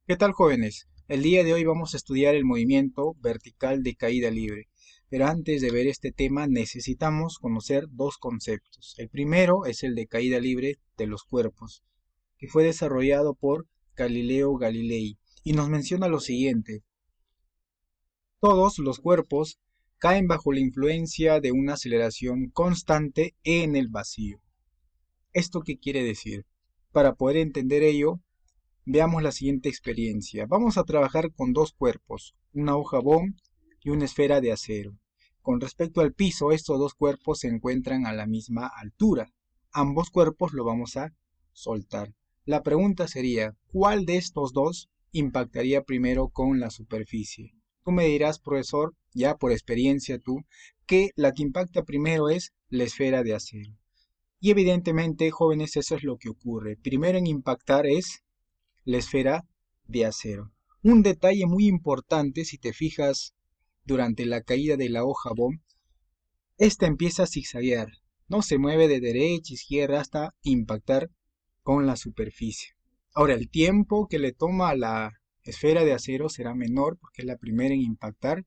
¿Qué tal, jóvenes? El día de hoy vamos a estudiar el movimiento vertical de caída libre. Pero antes de ver este tema necesitamos conocer dos conceptos. El primero es el de caída libre de los cuerpos, que fue desarrollado por Galileo Galilei y nos menciona lo siguiente: todos los cuerpos caen bajo la influencia de una aceleración constante en el vacío. ¿Esto qué quiere decir? Para poder entender ello, veamos la siguiente experiencia. Vamos a trabajar con dos cuerpos, una hoja Bond y una esfera de acero. Con respecto al piso, estos dos cuerpos se encuentran a la misma altura. Ambos cuerpos lo vamos a soltar. La pregunta sería, ¿cuál de estos dos impactaría primero con la superficie? Tú me dirás, profesor, ya por experiencia tú, que la que impacta primero es la esfera de acero. Y evidentemente, jóvenes, eso es lo que ocurre. Primero en impactar es la esfera de acero. Un detalle muy importante, si te fijas, durante la caída de la hoja Bond, esta empieza a zigzaguear, no se mueve de derecha a izquierda hasta impactar con la superficie. Ahora, el tiempo que le toma a la esfera de acero será menor, porque es la primera en impactar,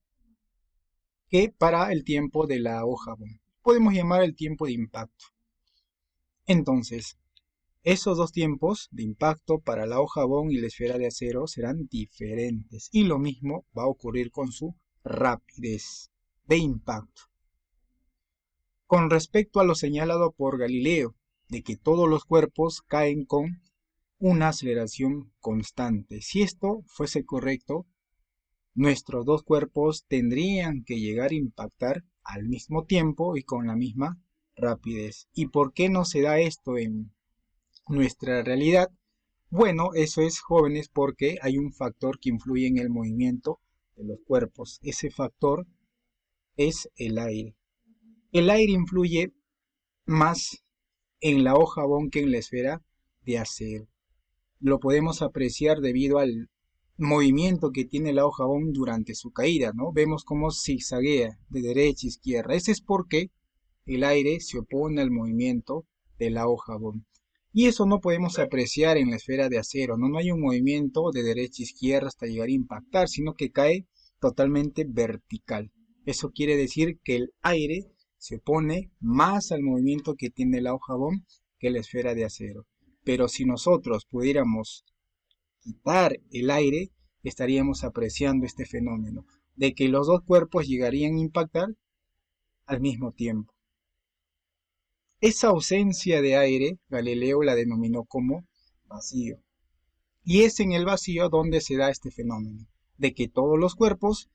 que para el tiempo de la hoja Bond. Podemos llamar el tiempo de impacto. Entonces, esos dos tiempos de impacto para la hoja Bond y la esfera de acero serán diferentes, y lo mismo va a ocurrir con su rapidez de impacto. Con respecto a lo señalado por Galileo, de que todos los cuerpos caen con una aceleración constante, si esto fuese correcto, nuestros dos cuerpos tendrían que llegar a impactar al mismo tiempo y con la misma rapidez. ¿Y por qué no se da esto en nuestra realidad? Bueno, eso es, jóvenes, porque hay un factor que influye en el movimiento de los cuerpos. Ese factor es el aire. El aire influye más en la hoja Bond que en la esfera de acero. Lo podemos apreciar debido al movimiento que tiene la hoja Bond durante su caída, ¿no? Vemos cómo zigzaguea de derecha a izquierda. Ese es porque el aire se opone al movimiento de la hoja Bond. Y eso no podemos apreciar en la esfera de acero, ¿no? No hay un movimiento de derecha a izquierda hasta llegar a impactar, sino que cae totalmente vertical. Eso quiere decir que el aire se opone más al movimiento que tiene la hoja Bond que la esfera de acero. Pero si nosotros pudiéramos quitar el aire, estaríamos apreciando este fenómeno de que los dos cuerpos llegarían a impactar al mismo tiempo. Esa ausencia de aire, Galileo la denominó como vacío. Y es en el vacío donde se da este fenómeno, de que todos los cuerpos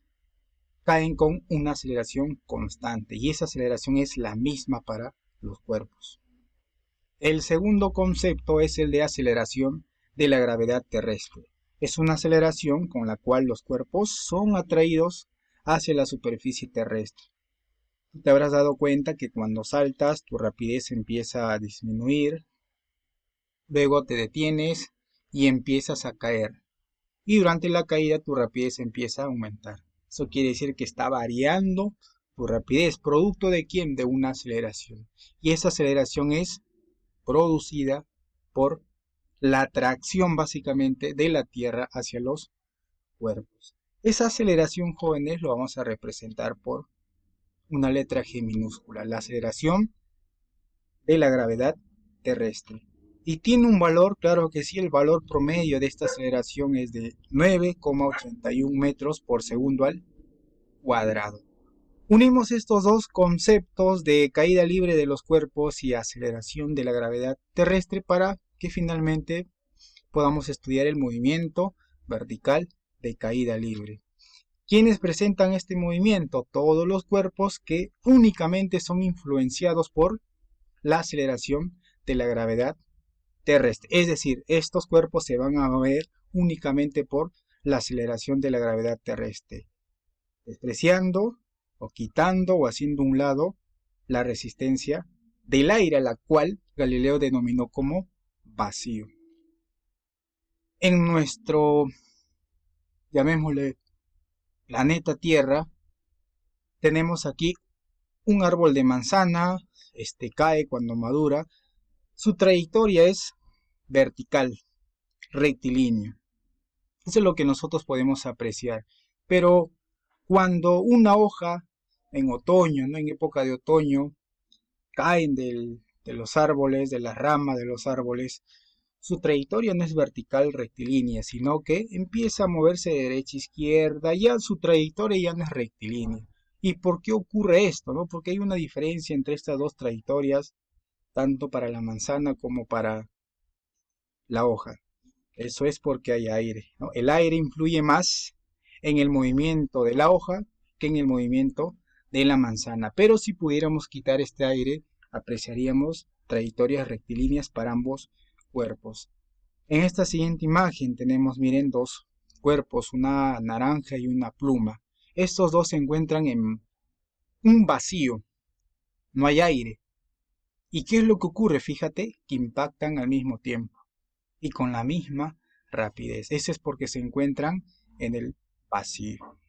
caen con una aceleración constante, y esa aceleración es la misma para los cuerpos. El segundo concepto es el de aceleración de la gravedad terrestre. Es una aceleración con la cual los cuerpos son atraídos hacia la superficie terrestre. Te habrás dado cuenta que cuando saltas tu rapidez empieza a disminuir, luego te detienes y empiezas a caer. Y durante la caída tu rapidez empieza a aumentar. Eso quiere decir que está variando tu rapidez, producto de quién, de una aceleración. Y esa aceleración es producida por la atracción básicamente de la Tierra hacia los cuerpos. Esa aceleración, jóvenes, lo vamos a representar por una letra G minúscula, la aceleración de la gravedad terrestre. Y tiene un valor, claro que sí, el valor promedio de esta aceleración es de 9,81 metros por segundo al cuadrado. Unimos estos dos conceptos de caída libre de los cuerpos y aceleración de la gravedad terrestre para que finalmente podamos estudiar el movimiento vertical de caída libre. ¿Quiénes presentan este movimiento? Todos los cuerpos que únicamente son influenciados por la aceleración de la gravedad terrestre. Es decir, estos cuerpos se van a mover únicamente por la aceleración de la gravedad terrestre, despreciando o quitando o haciendo un lado la resistencia del aire, a la cual Galileo denominó como vacío. En nuestro, llamémosle, planeta Tierra, tenemos aquí un árbol de manzana, este cae cuando madura, su trayectoria es vertical, rectilínea. Eso es lo que nosotros podemos apreciar. Pero cuando una hoja en otoño, ¿no? En época de otoño, caen de los árboles, de las ramas de los árboles, su trayectoria no es vertical rectilínea, sino que empieza a moverse de derecha a izquierda, ya su trayectoria ya no es rectilínea. ¿Y por qué ocurre esto, no? Porque hay una diferencia entre estas dos trayectorias, tanto para la manzana como para la hoja. Eso es porque hay aire, ¿no? El aire influye más en el movimiento de la hoja que en el movimiento de la manzana. Pero si pudiéramos quitar este aire, apreciaríamos trayectorias rectilíneas para ambos cuerpos. En esta siguiente imagen tenemos, miren, dos cuerpos, una naranja y una pluma. Estos dos se encuentran en un vacío, no hay aire. ¿Y qué es lo que ocurre? Fíjate que impactan al mismo tiempo y con la misma rapidez. Eso es porque se encuentran en el vacío.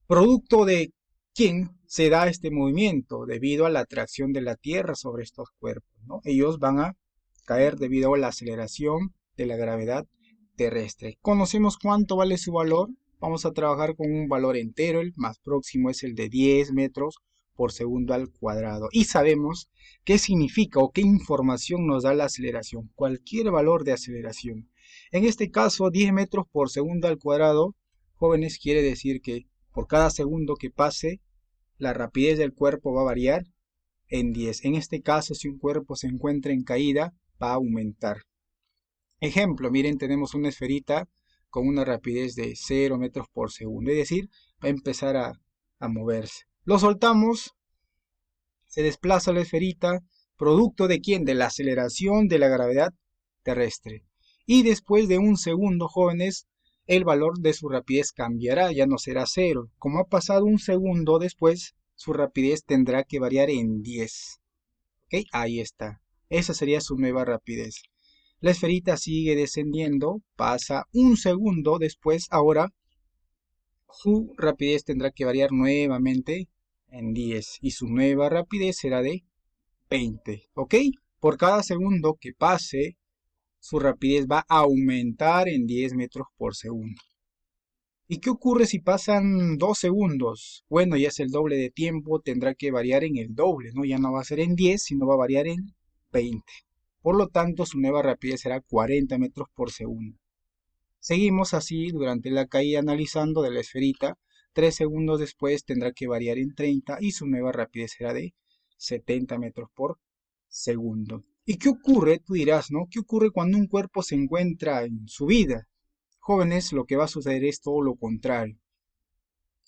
¿Producto de quién se da este movimiento? Debido a la atracción de la Tierra sobre estos cuerpos, ¿no? Ellos van a caer debido a la aceleración de la gravedad terrestre. ¿Conocemos cuánto vale su valor? Vamos a trabajar con un valor entero, el más próximo es el de 10 metros por segundo al cuadrado. Y sabemos qué significa o qué información nos da la aceleración, cualquier valor de aceleración. En este caso, 10 metros por segundo al cuadrado, jóvenes, quiere decir que por cada segundo que pase, la rapidez del cuerpo va a variar en 10. En este caso, si un cuerpo se encuentra en caída, va a aumentar. Ejemplo, miren, tenemos una esferita con una rapidez de 0 metros por segundo, es decir, va a empezar a moverse. Lo soltamos, se desplaza la esferita, producto de quién? De la aceleración de la gravedad terrestre. Y después de un segundo, jóvenes, el valor de su rapidez cambiará, ya no será 0. Como ha pasado un segundo después, su rapidez tendrá que variar en 10. ¿Ok? Ahí está. Esa sería su nueva rapidez. La esferita sigue descendiendo, pasa un segundo después, ahora su rapidez tendrá que variar nuevamente en 10 y su nueva rapidez será de 20, ¿ok? Por cada segundo que pase, su rapidez va a aumentar en 10 metros por segundo. ¿Y qué ocurre si pasan 2 segundos? Bueno, ya es el doble de tiempo, tendrá que variar en el doble, ¿no? Ya no va a ser en 10, sino va a variar en 20. Por lo tanto, su nueva rapidez será 40 metros por segundo. Seguimos así durante la caída analizando de la esferita. 3 segundos después tendrá que variar en 30 y su nueva rapidez será de 70 metros por segundo. ¿Y qué ocurre? Tú dirás, ¿no? ¿Qué ocurre cuando un cuerpo se encuentra en subida? Jóvenes, lo que va a suceder es todo lo contrario.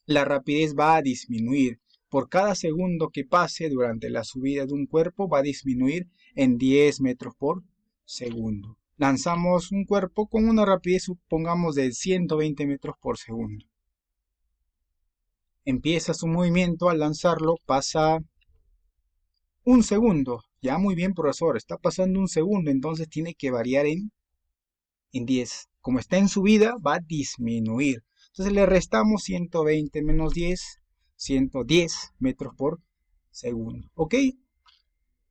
La rapidez va a disminuir. Por cada segundo que pase durante la subida de un cuerpo va a disminuir en 10 metros por segundo. Lanzamos un cuerpo con una rapidez, supongamos, de 120 metros por segundo. Empieza su movimiento, al lanzarlo pasa un segundo. Ya muy bien, profesor, está pasando un segundo, entonces tiene que variar en 10. Como está en subida, va a disminuir. Entonces le restamos 120 menos 10, 110 metros por segundo. ¿Ok?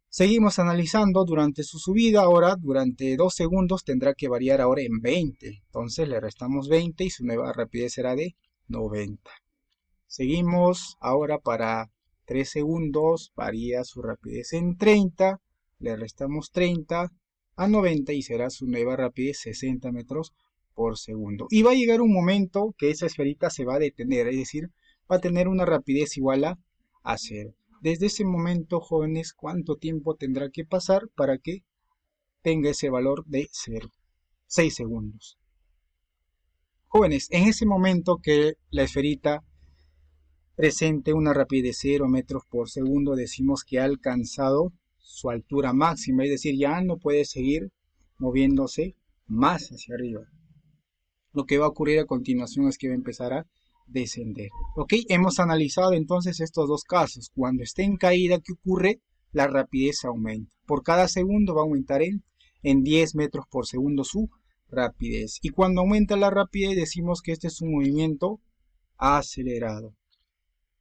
Seguimos analizando durante su subida. Ahora, durante 2 segundos, tendrá que variar ahora en 20. Entonces le restamos 20 y su nueva rapidez será de 90. Seguimos ahora para 3 segundos. Varía su rapidez en 30. Le restamos 30 a 90 y será su nueva rapidez 60 metros por segundo. Y va a llegar un momento que esa esferita se va a detener, es decir, va a tener una rapidez igual a 0. Desde ese momento, jóvenes, ¿cuánto tiempo tendrá que pasar para que tenga ese valor de 0? 6 segundos. Jóvenes, en ese momento que la esferita presente una rapidez de 0 metros por segundo, decimos que ha alcanzado su altura máxima, es decir, ya no puede seguir moviéndose más hacia arriba. Lo que va a ocurrir a continuación es que va a empezar a descender. Ok, hemos analizado entonces estos dos casos. Cuando esté en caída, ¿qué ocurre? La rapidez aumenta. Por cada segundo va a aumentar en 10 metros por segundo su rapidez. Y cuando aumenta la rapidez decimos que este es un movimiento acelerado.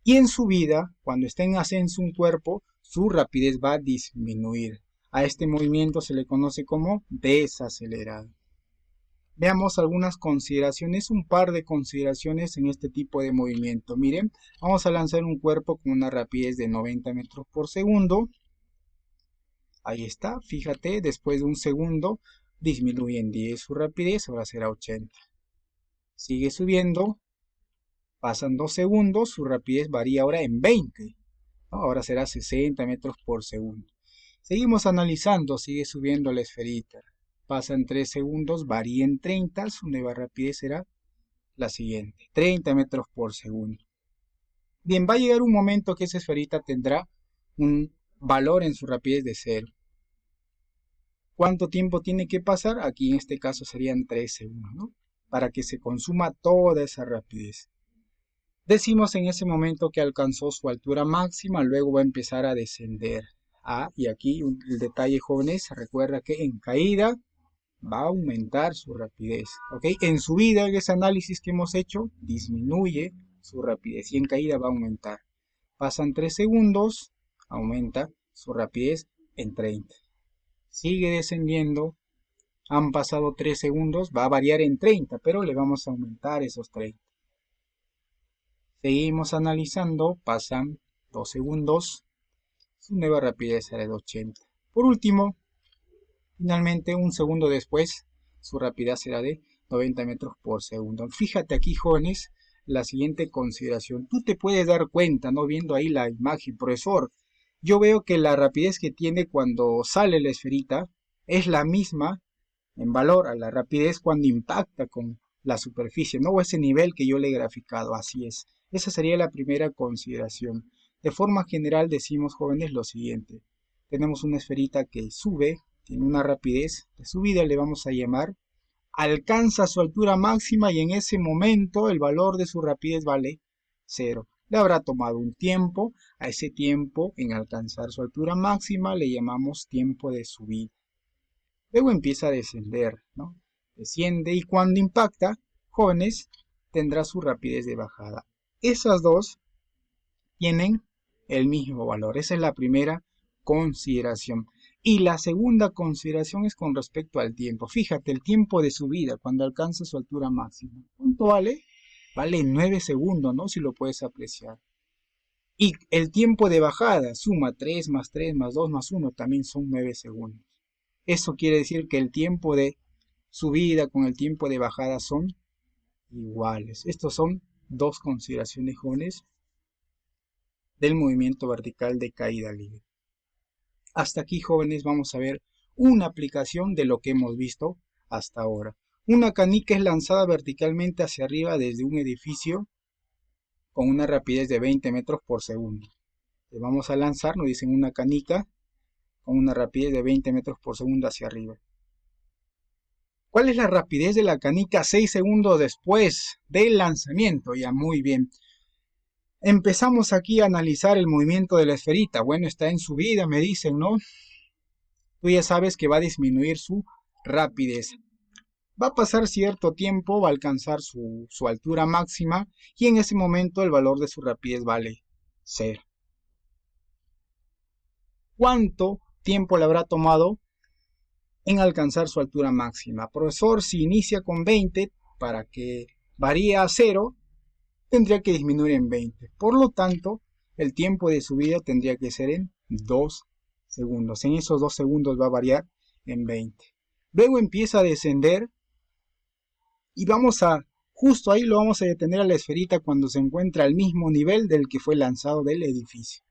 Y en subida, cuando está en ascenso un cuerpo, su rapidez va a disminuir. A este movimiento se le conoce como desacelerado. Veamos algunas consideraciones, un par de consideraciones en este tipo de movimiento. Miren, vamos a lanzar un cuerpo con una rapidez de 90 metros por segundo. Ahí está, fíjate, después de un segundo disminuye en 10 su rapidez, ahora será 80. Sigue subiendo, pasan 2 segundos, su rapidez varía ahora en 20, ¿no? Ahora será 60 metros por segundo. Seguimos analizando, sigue subiendo la esferita. Pasan 3 segundos, varía en 30, su nueva rapidez será la siguiente, 30 metros por segundo. Bien, va a llegar un momento que esa esferita tendrá un valor en su rapidez de 0. ¿Cuánto tiempo tiene que pasar? Aquí en este caso serían 3 segundos, ¿no? Para que se consuma toda esa rapidez. Decimos en ese momento que alcanzó su altura máxima, luego va a empezar a descender. Y aquí el detalle, jóvenes, recuerda que en caída va a aumentar su rapidez, ¿ok? En subida, en ese análisis que hemos hecho, disminuye su rapidez y en caída va a aumentar. Pasan 3 segundos, aumenta su rapidez en 30. Sigue descendiendo, han pasado 3 segundos, va a variar en 30, pero le vamos a aumentar esos 30. Seguimos analizando, pasan 2 segundos, su nueva rapidez será de 80. Por último, finalmente, un segundo después, su rapidez será de 90 metros por segundo. Fíjate aquí, jóvenes, la siguiente consideración. Tú te puedes dar cuenta, ¿no? Viendo ahí la imagen, profesor. Yo veo que la rapidez que tiene cuando sale la esferita es la misma en valor a la rapidez cuando impacta con la superficie, ¿no? O ese nivel que yo le he graficado, así es. Esa sería la primera consideración. De forma general decimos, jóvenes, lo siguiente. Tenemos una esferita que sube, tiene una rapidez de subida, le vamos a llamar, alcanza su altura máxima y en ese momento el valor de su rapidez vale 0. Le habrá tomado un tiempo, a ese tiempo en alcanzar su altura máxima le llamamos tiempo de subida. Luego empieza a descender, ¿no? Desciende y cuando impacta, jóvenes, tendrá su rapidez de bajada. Esas dos tienen el mismo valor. Esa es la primera consideración. Y la segunda consideración es con respecto al tiempo. Fíjate, el tiempo de subida cuando alcanza su altura máxima. ¿Cuánto vale? Vale 9 segundos, ¿no? Si lo puedes apreciar. Y el tiempo de bajada, suma 3 más 3 más 2 más 1, también son 9 segundos. Eso quiere decir que el tiempo de subida con el tiempo de bajada son iguales. Estos son dos consideraciones, jóvenes, del movimiento vertical de caída libre. Hasta aquí, jóvenes, vamos a ver una aplicación de lo que hemos visto hasta ahora. Una canica es lanzada verticalmente hacia arriba desde un edificio con una rapidez de 20 metros por segundo. Le vamos a lanzar, nos dicen, una canica con una rapidez de 20 metros por segundo hacia arriba. ¿Cuál es la rapidez de la canica 6 segundos después del lanzamiento? Ya, muy bien. Empezamos aquí a analizar el movimiento de la esferita. Bueno, está en subida, me dicen, ¿no? Tú ya sabes que va a disminuir su rapidez. Va a pasar cierto tiempo, va a alcanzar su altura máxima y en ese momento el valor de su rapidez vale 0. ¿Cuánto tiempo le habrá tomado en alcanzar su altura máxima? Profesor, si inicia con 20, para que varíe a 0, tendría que disminuir en 20. Por lo tanto, el tiempo de subida tendría que ser en 2 segundos. En esos 2 segundos va a variar en 20. Luego empieza a descender y justo ahí lo vamos a detener a la esferita cuando se encuentra al mismo nivel del que fue lanzado del edificio.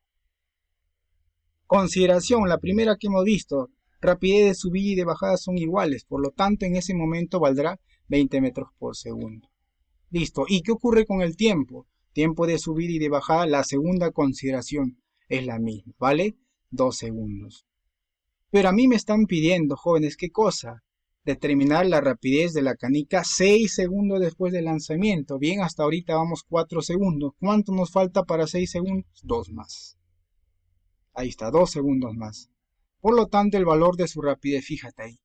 Consideración, la primera que hemos visto, rapidez de subida y de bajada son iguales, por lo tanto en ese momento valdrá 20 metros por segundo. Listo, ¿y qué ocurre con el tiempo? Tiempo de subida y de bajada, la segunda consideración es la misma, ¿vale? 2 segundos. Pero a mí me están pidiendo, jóvenes, ¿qué cosa? Determinar la rapidez de la canica 6 segundos después del lanzamiento. Bien, hasta ahorita vamos 4 segundos. ¿Cuánto nos falta para 6 segundos? 2 más. Ahí está, 2 segundos más. Por lo tanto, el valor de su rapidez, fíjate ahí.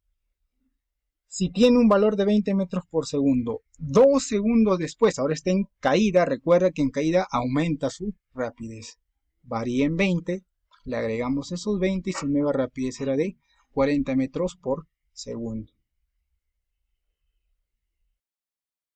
Si tiene un valor de 20 metros por segundo, 2 segundos después, ahora está en caída, recuerda que en caída aumenta su rapidez. Varía en 20, le agregamos esos 20 y su nueva rapidez será de 40 metros por segundo.